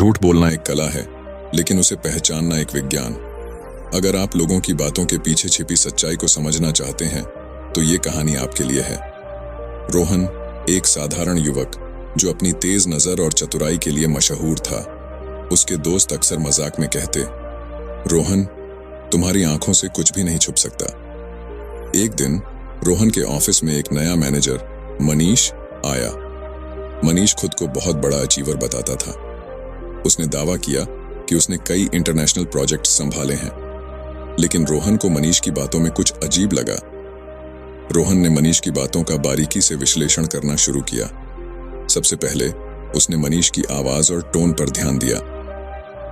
झूठ बोलना एक कला है, लेकिन उसे पहचानना एक विज्ञान। अगर आप लोगों की बातों के पीछे छिपी सच्चाई को समझना चाहते हैं, तो ये कहानी आपके लिए है। रोहन एक साधारण युवक जो अपनी तेज नजर और चतुराई के लिए मशहूर था। उसके दोस्त अक्सर मजाक में कहते, रोहन, तुम्हारी आंखों से कुछ भी नहीं छुप सकता। एक दिन रोहन के ऑफिस में एक नया मैनेजर मनीष आया। मनीष खुद को बहुत बड़ा अचीवर बताता था। उसने दावा किया कि उसने कई इंटरनेशनल प्रोजेक्ट संभाले हैं, लेकिन रोहन को मनीष की बातों में कुछ अजीब लगा। रोहन ने मनीष की बातों का बारीकी से विश्लेषण करना शुरू किया। सबसे पहले उसने मनीष की आवाज और टोन पर ध्यान दिया।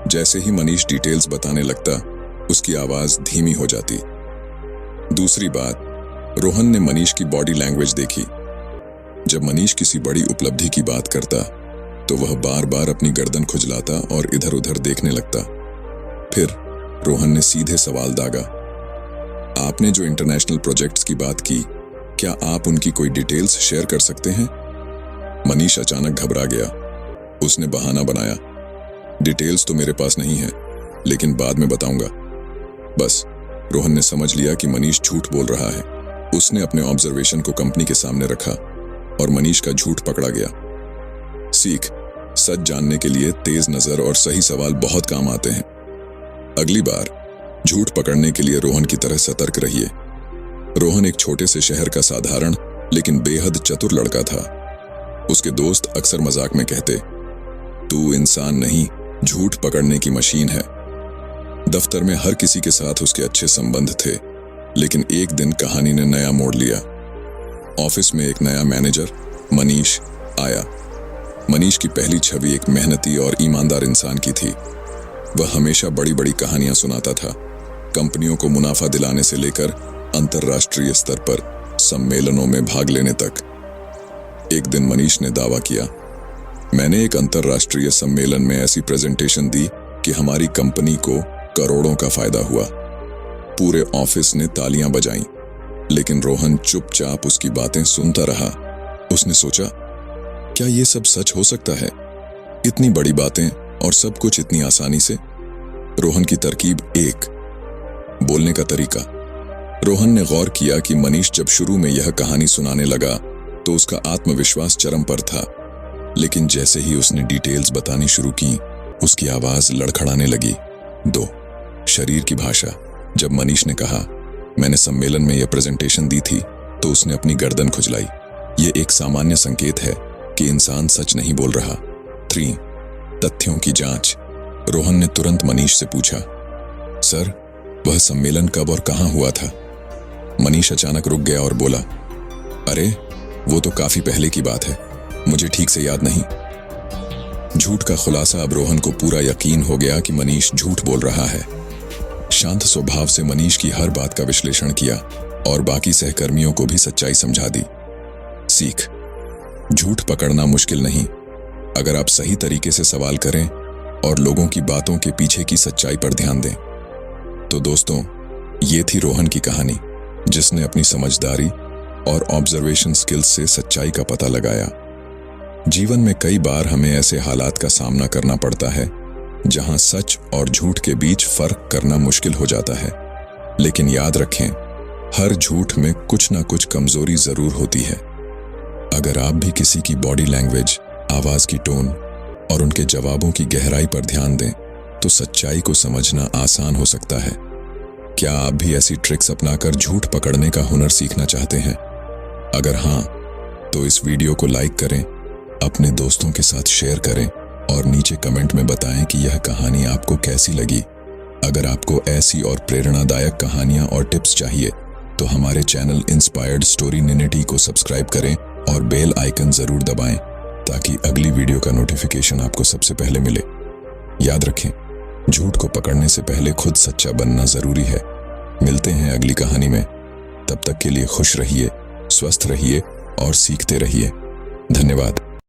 जैसे ही मनीष डिटेल्स बताने लगता, उसकी आवाज धीमी हो जाती। दूसरी बात, रोहन ने मनीष की बॉडी लैंग्वेज देखी। जब मनीष किसी बड़ी उपलब्धि की बात करता, तो वह बार बार अपनी गर्दन खुजलाता और इधर उधर देखने लगता। फिर रोहन ने सीधे सवाल दागा, आपने जो इंटरनेशनल प्रोजेक्ट्स की बात की, क्या आप उनकी कोई डिटेल्स शेयर कर सकते हैं? मनीष अचानक घबरा गया। उसने बहाना बनाया, डिटेल्स तो मेरे पास नहीं है, लेकिन बाद में बताऊंगा। बस रोहन ने समझ लिया कि मनीष झूठ बोल रहा है। उसने अपने ऑब्जर्वेशन को कंपनी के सामने रखा और मनीष का झूठ पकड़ा गया। सीख, सच जानने के लिए तेज नजर और सही सवाल बहुत काम आते हैं। अगली बार झूठ पकड़ने के लिए रोहन की तरह सतर्क रहिए। रोहन एक छोटे से शहर का साधारण लेकिन बेहद चतुर लड़का था। उसके दोस्त अक्सर मजाक में कहते, तू इंसान नहीं, झूठ पकड़ने की मशीन है। दफ्तर में हर किसी के साथ उसके अच्छे संबंध थे, लेकिन एक दिन कहानी ने नया मोड़ लिया। ऑफिस में एक नया मैनेजर मनीष आया। मनीष की पहली छवि एक मेहनती और ईमानदार इंसान की थी। वह हमेशा बड़ी बड़ी कहानियां सुनाता था, कंपनियों को मुनाफा दिलाने से लेकर अंतर्राष्ट्रीय स्तर पर सम्मेलनों में भाग लेने तक। एक दिन मनीष ने दावा किया, मैंने एक अंतर्राष्ट्रीय सम्मेलन में ऐसी प्रेजेंटेशन दी कि हमारी कंपनी को करोड़ों का फायदा हुआ। पूरे ऑफिस ने तालियां बजाईं, लेकिन रोहन चुपचाप उसकी बातें सुनता रहा। उसने सोचा, क्या ये सब सच हो सकता है? इतनी बड़ी बातें और सब कुछ इतनी आसानी से? रोहन की तरकीब एक, बोलने का तरीका। रोहन ने गौर किया कि मनीष जब शुरू में यह कहानी सुनाने लगा तो उसका आत्मविश्वास चरम पर था, लेकिन जैसे ही उसने डिटेल्स बतानी शुरू की, उसकी आवाज लड़खड़ाने लगी। 2, शरीर की भाषा। जब मनीष ने कहा, मैंने सम्मेलन में यह प्रेजेंटेशन दी थी, तो उसने अपनी गर्दन खुजलाई। यह एक सामान्य संकेत है कि इंसान सच नहीं बोल रहा। 3, तथ्यों की जांच। रोहन ने तुरंत मनीष से पूछा, सर, वह सम्मेलन कब और कहां हुआ था? मनीष अचानक रुक गया और बोला, अरे वो तो काफी पहले की बात है, मुझे ठीक से याद नहीं। झूठ का खुलासा। अब रोहन को पूरा यकीन हो गया कि मनीष झूठ बोल रहा है। शांत स्वभाव से मनीष की हर बात का विश्लेषण किया और बाकी सहकर्मियों को भी सच्चाई समझा दी। सीख, झूठ पकड़ना मुश्किल नहीं, अगर आप सही तरीके से सवाल करें और लोगों की बातों के पीछे की सच्चाई पर ध्यान दें। तो दोस्तों, ये थी रोहन की कहानी, जिसने अपनी समझदारी और ऑब्जर्वेशन स्किल्स से सच्चाई का पता लगाया। जीवन में कई बार हमें ऐसे हालात का सामना करना पड़ता है जहां सच और झूठ के बीच फर्क करना मुश्किल हो जाता है, लेकिन याद रखें, हर झूठ में कुछ ना कुछ कमजोरी जरूर होती है। अगर आप भी किसी की बॉडी लैंग्वेज, आवाज की टोन और उनके जवाबों की गहराई पर ध्यान दें, तो सच्चाई को समझना आसान हो सकता है। क्या आप भी ऐसी ट्रिक्स अपनाकर झूठ पकड़ने का हुनर सीखना चाहते हैं? अगर हाँ, तो इस वीडियो को लाइक करें, अपने दोस्तों के साथ शेयर करें और नीचे कमेंट में बताएं कि यह कहानी आपको कैसी लगी। अगर आपको ऐसी और प्रेरणादायक कहानियां और टिप्स चाहिए, तो हमारे चैनल इंस्पायर्ड स्टोरी निनेटी को सब्सक्राइब करें और बेल आइकन जरूर दबाएं, ताकि अगली वीडियो का नोटिफिकेशन आपको सबसे पहले मिले। याद रखें, झूठ को पकड़ने से पहले खुद सच्चा बनना जरूरी है। मिलते हैं अगली कहानी में। तब तक के लिए खुश रहिए, स्वस्थ रहिए और सीखते रहिए। धन्यवाद।